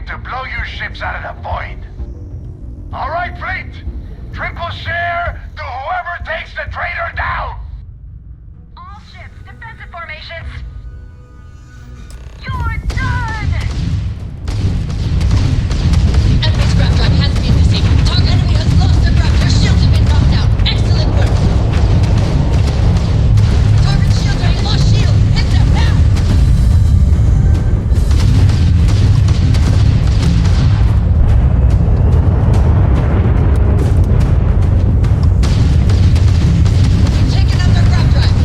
to blow your ships out of the void. All right, fleet. Triple share to whoever takes the traitor down. All ships, defensive formations. You're done! Enemy scrap drive has been disabled. Target enemy has lost their grab. Their shields have been knocked out. Excellent work. Target shields are lost shield. Hit them now. We've taken out their grab drive.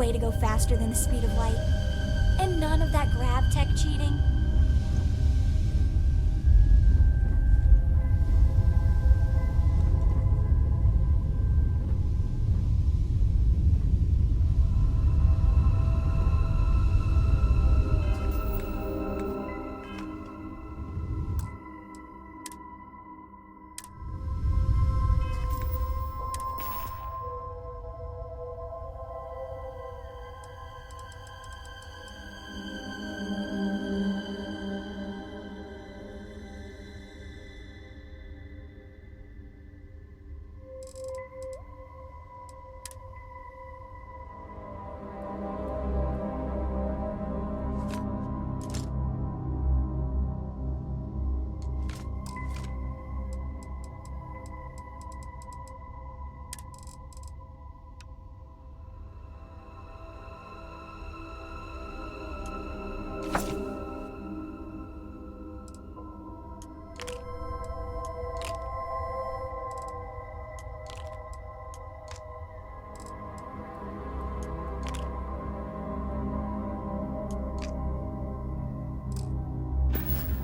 way to go faster than the speed of light. And none of that grav tech cheating.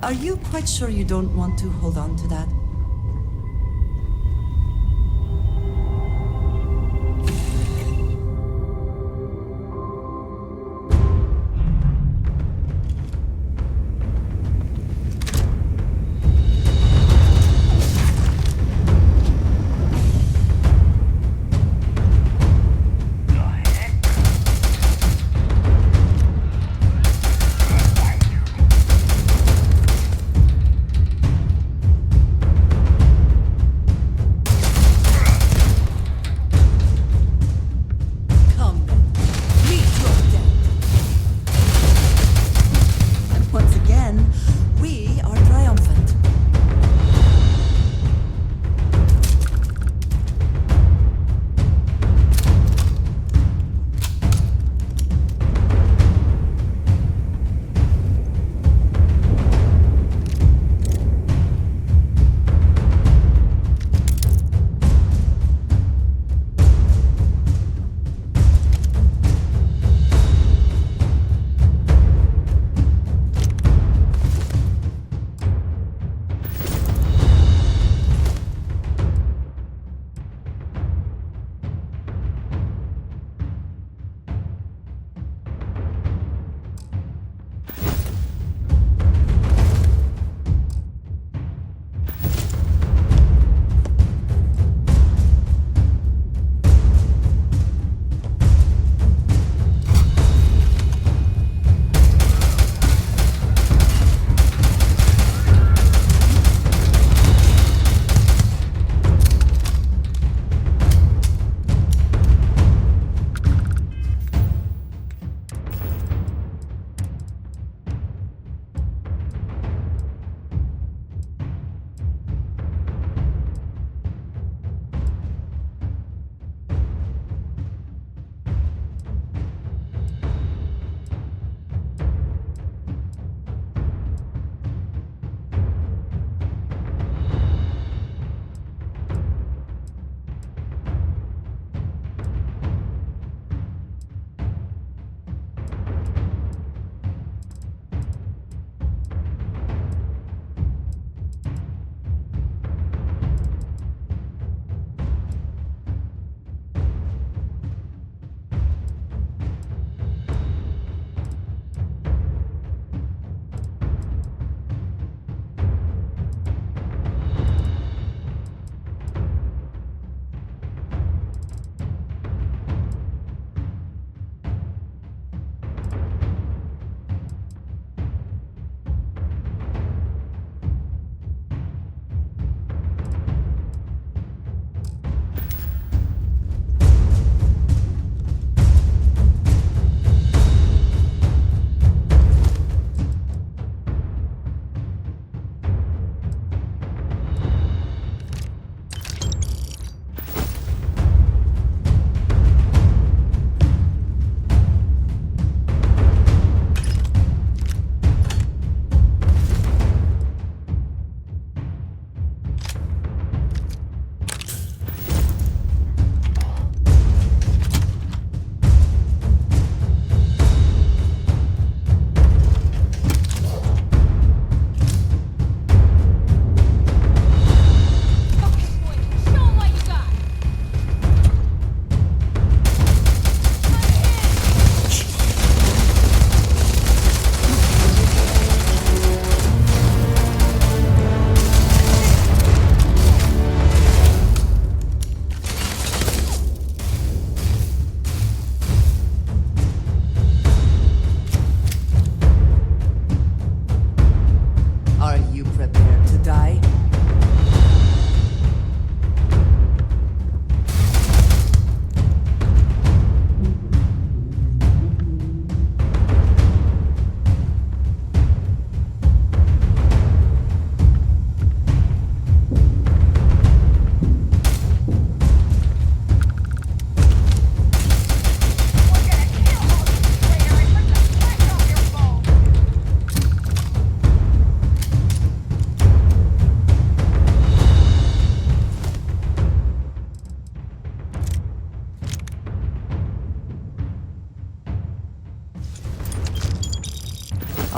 Are you quite sure you don't want to hold on to that?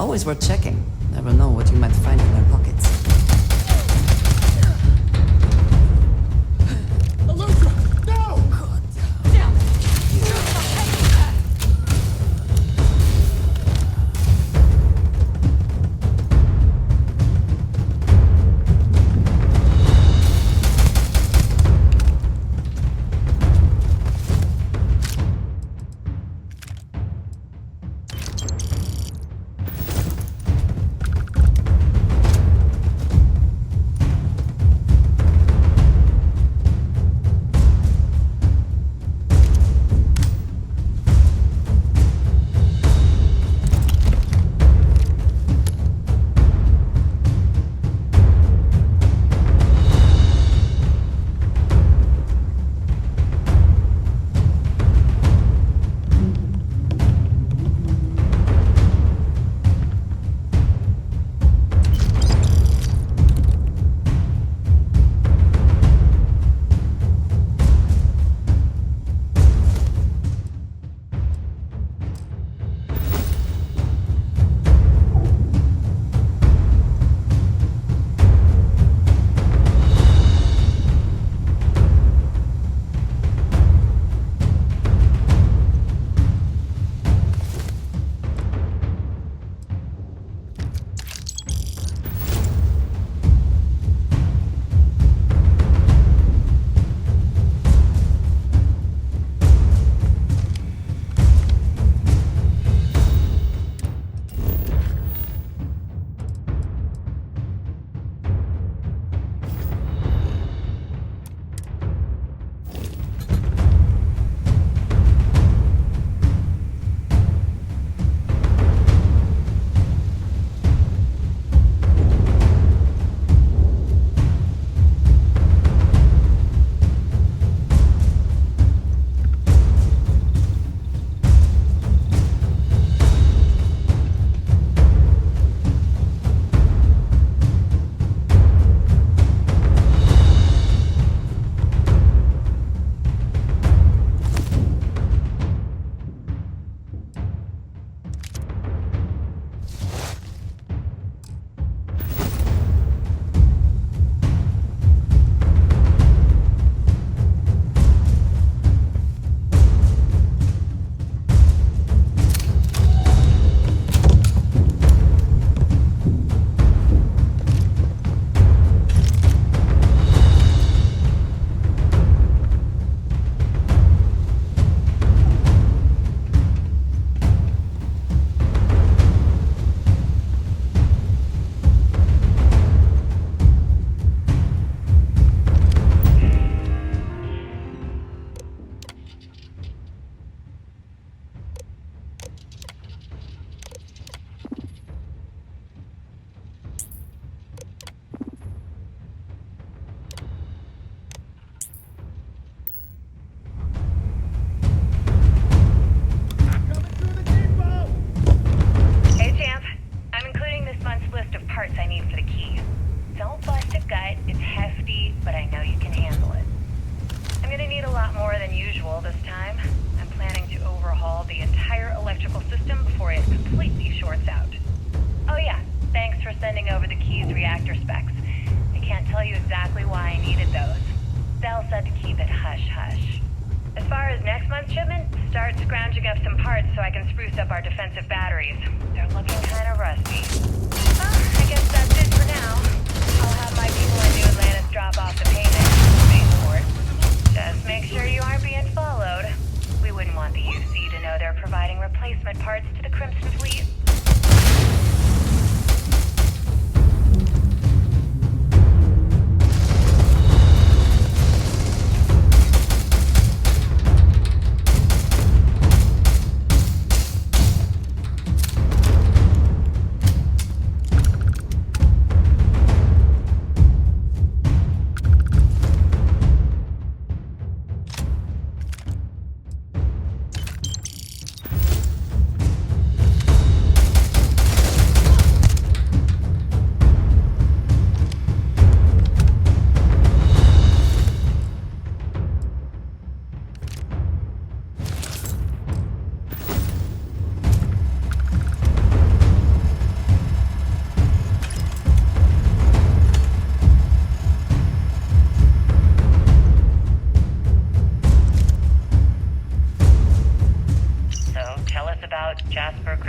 Always worth checking. Never know what you might find in their pockets.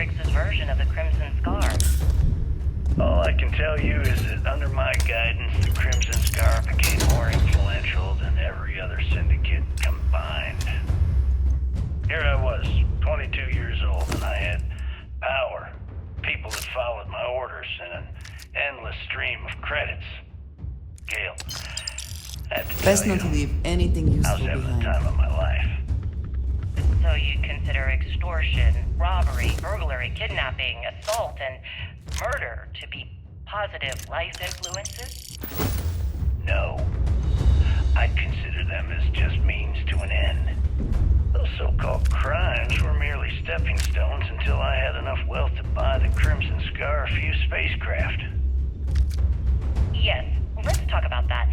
Crix's version of the Crimson Scar. All I can tell you is that under my guidance, the Crimson Scar became more influential than every other syndicate combined. Here I was, 22 years old, and I had power. People that followed my orders in an endless stream of credits. Gale, I have to Best tell not to you, leave anything I was useful having the behind. time of my life. So you'd consider extortion, robbery, burglary, kidnapping, assault, and murder to be positive life influences? No. I'd consider them as just means to an end. Those so-called crimes were merely stepping stones until I had enough wealth to buy the Crimson Scar a few spacecraft. Yes, let's talk about that.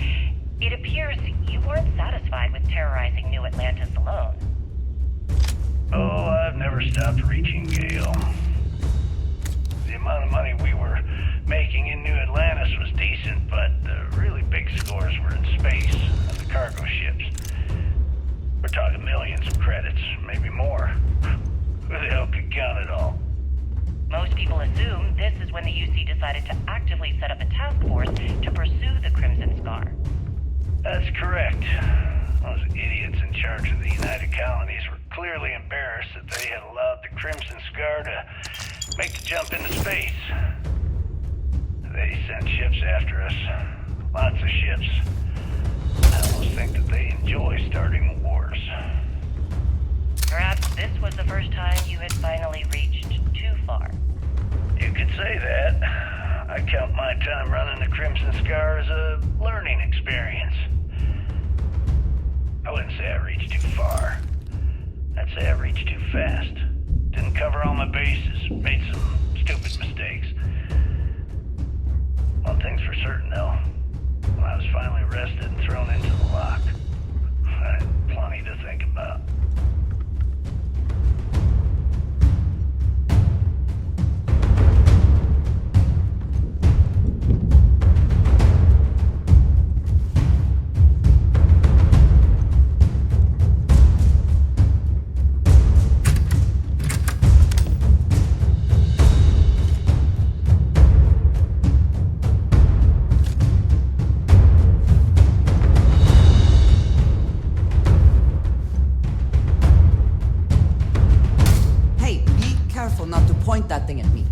It appears you weren't satisfied with terrorizing New Atlantis alone. Oh, I've never stopped reaching, Gale. The amount of money we were making in New Atlantis was decent, but the really big scores were in space and the cargo ships. We're talking millions of credits, maybe more. Who the hell could count it all? Most people assume this is when the UC decided to actively set up a task force to pursue the Crimson Scar. That's correct. Those idiots in charge of the United Colonies were clearly embarrassed that they had allowed the Crimson Scar to make the jump into space. They sent ships after us. Lots of ships. I almost think that they enjoy starting wars. Perhaps this was the first time you had finally reached too far. You could say that. I count my time running the Crimson Scar as a learning experience. I wouldn't say I reached too far. I'd say I reached too fast. Didn't cover all my bases. Made some stupid mistakes. One thing's for certain, though. When I was finally arrested and thrown into the lock, I had plenty to think about. Hey, be careful not to point that thing at me.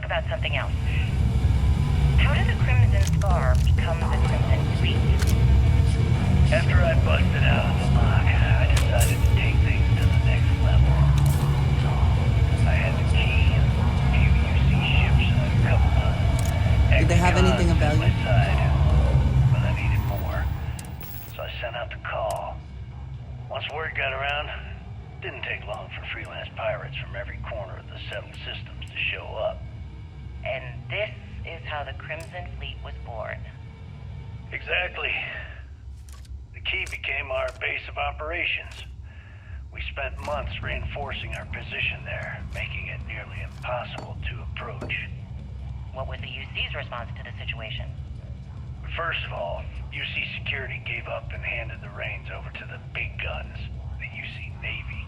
talk about something else. How did the Crimson Scar become the Crimson Fleet? After I busted out of the lock, I decided to take things to the next level. I had the key, a few UC ships, and a couple of Did they have anything of on value? my side, but I needed more. So I sent out the call. Once word got around, it didn't take long for freelance pirates from every corner of the settled systems to show up. And this is how the Crimson Fleet was born. Exactly. The key became our base of operations. We spent months reinforcing our position there, making it nearly impossible to approach. What was the UC's response to the situation? First of all, UC Security gave up and handed the reins over to the big guns, the UC Navy.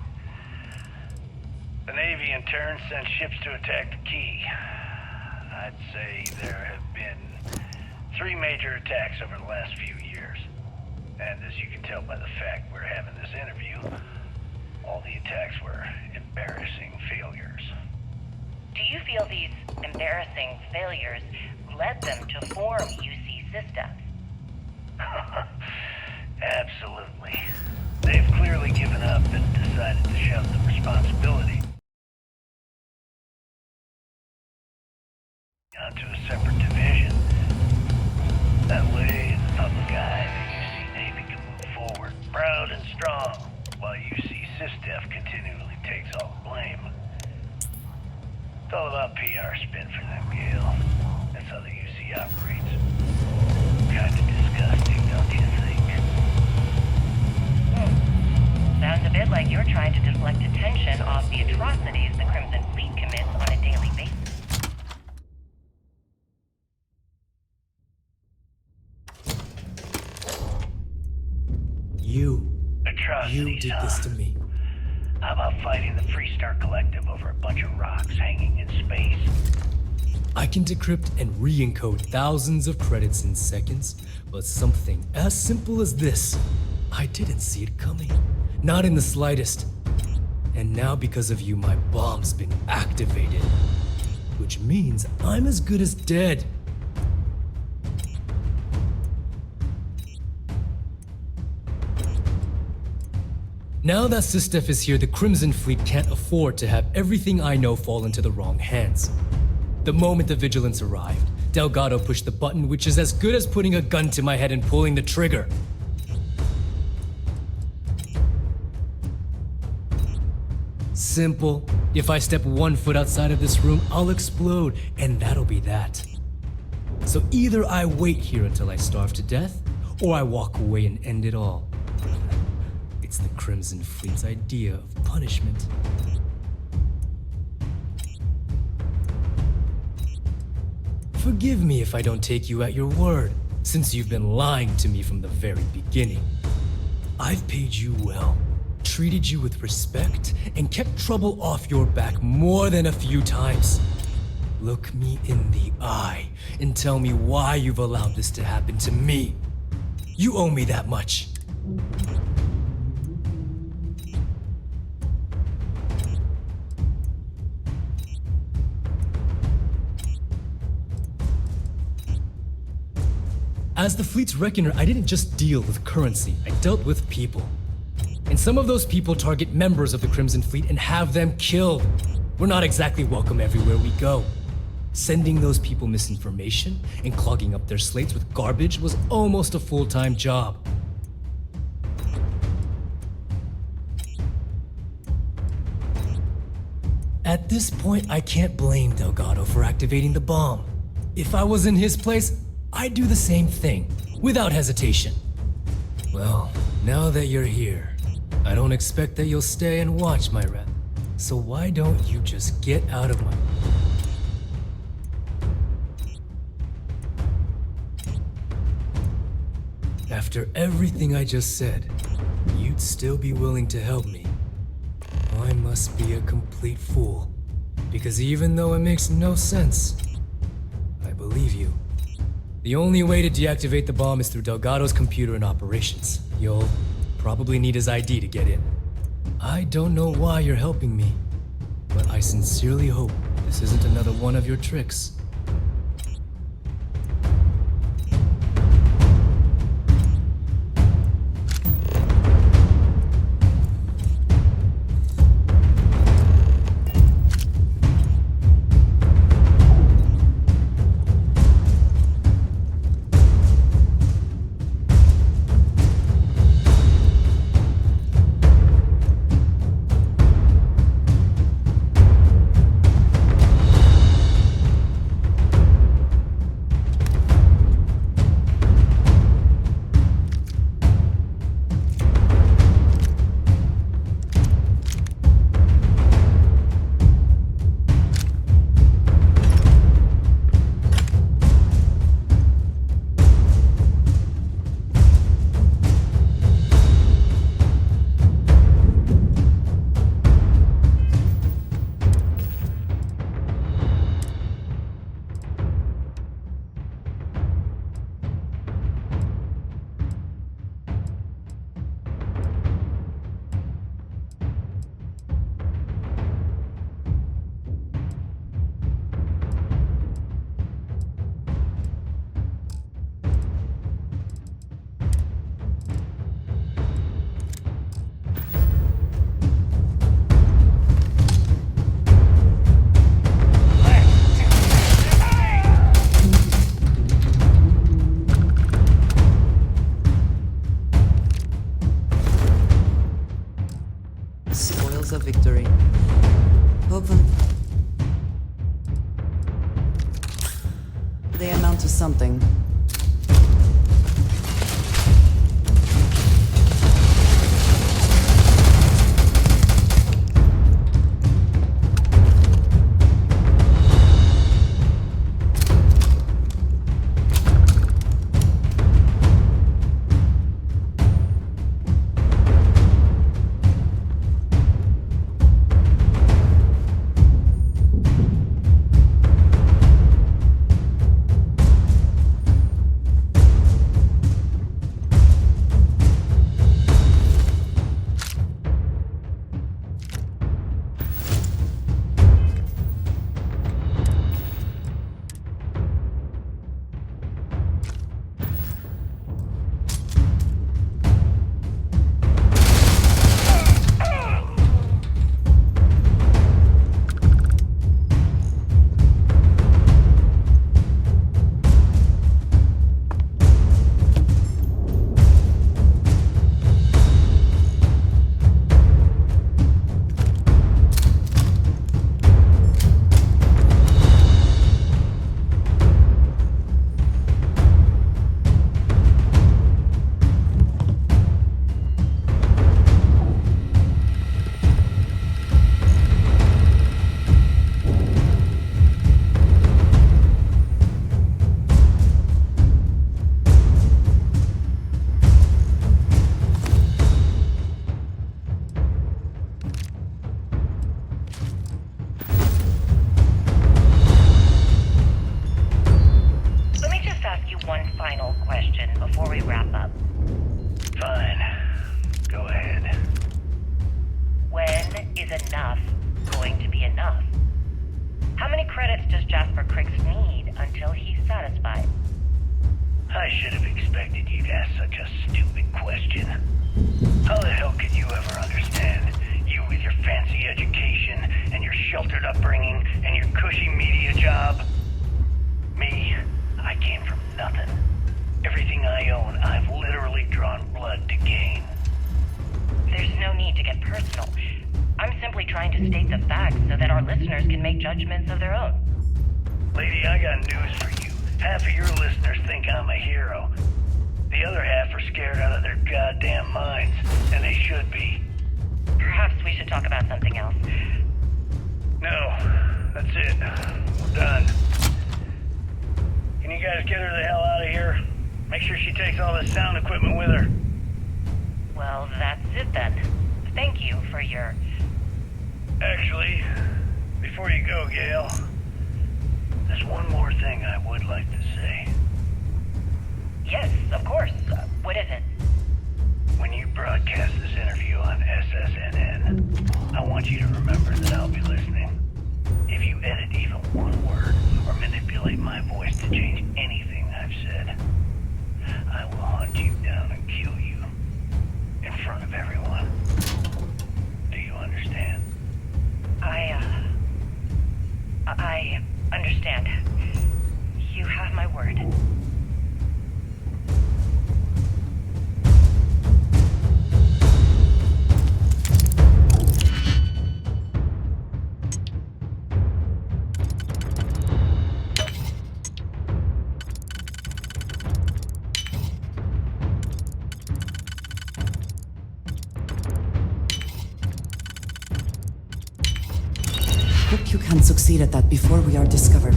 The Navy, in turn, sent ships to attack the key. I'd say there have been 3 major attacks over the last few years. And as you can tell by the fact we're having this interview, all the attacks were embarrassing failures. Do you feel these embarrassing failures led them to form UC systems? Absolutely. They've clearly given up and decided to shove the responsibility onto a separate division. That way, in the public eye, the UC Navy can move forward, proud and strong, while UC SysDef continually takes all the blame. It's all about PR spin for them, Gale. That's how the UC operates. Kind of disgusting, don't you think? Sounds a bit like you're trying to deflect attention off the atrocities the Crimson Fleet commits on a daily basis. You did this to me. How about fighting the Freestar Collective over a bunch of rocks hanging in space? I can decrypt and re-encode thousands of credits in seconds, but something as simple as this, I didn't see it coming. Not in the slightest. And now because of you, my bomb's been activated. Which means I'm as good as dead. Now that SysDef is here, the Crimson Fleet can't afford to have everything I know fall into the wrong hands. The moment the Vigilance arrived, Delgado pushed the button, which is as good as putting a gun to my head and pulling the trigger. Simple. If I step 1 foot outside of this room, I'll explode, and that'll be that. So either I wait here until I starve to death, or I walk away and end it all. It's the Crimson Fleet's idea of punishment. Forgive me if I don't take you at your word, since you've been lying to me from the very beginning. I've paid you well, treated you with respect, and kept trouble off your back more than a few times. Look me in the eye and tell me why you've allowed this to happen to me. You owe me that much. As the fleet's reckoner, I didn't just deal with currency, I dealt with people. And some of those people target members of the Crimson Fleet and have them killed. We're not exactly welcome everywhere we go. Sending those people misinformation and clogging up their slates with garbage was almost a full-time job. At this point, I can't blame Delgado for activating the bomb. If I was in his place, I'd do the same thing, without hesitation. Well, now that you're here, I don't expect that you'll stay and watch my rat. So why don't you just get out of my... After everything I just said, you'd still be willing to help me. I must be a complete fool. Because even though it makes no sense, I believe you. The only way to deactivate the bomb is through Delgado's computer and operations. You'll probably need his ID to get in. I don't know why you're helping me, but I sincerely hope This isn't another one of your tricks. A victory. Hopefully they amount to something. Judgments of their own. Lady, I got news for you. Half of your listeners think I'm a hero. The other half are scared out of their goddamn minds, and they should be. Perhaps we should talk about something else. No, that's it. We're done. Can you guys get her the hell out of here? Make sure she takes all this sound equipment with her. Well, that's it then. Thank you for your... Actually... Before you go, Gail, there's one more thing I would like to say. Yes, of course. What is it? When you broadcast this interview on SSNN, I want you to remember that I'll be listening. If you edit change anything I've said. I will hunt you down and kill you. In front of everyone. Do you understand? I understand. You have my word. Hope you can succeed at that before we are discovered.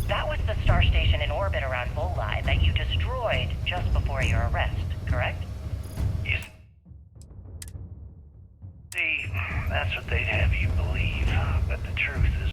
That was the star station in orbit around Volii that you destroyed just before your arrest.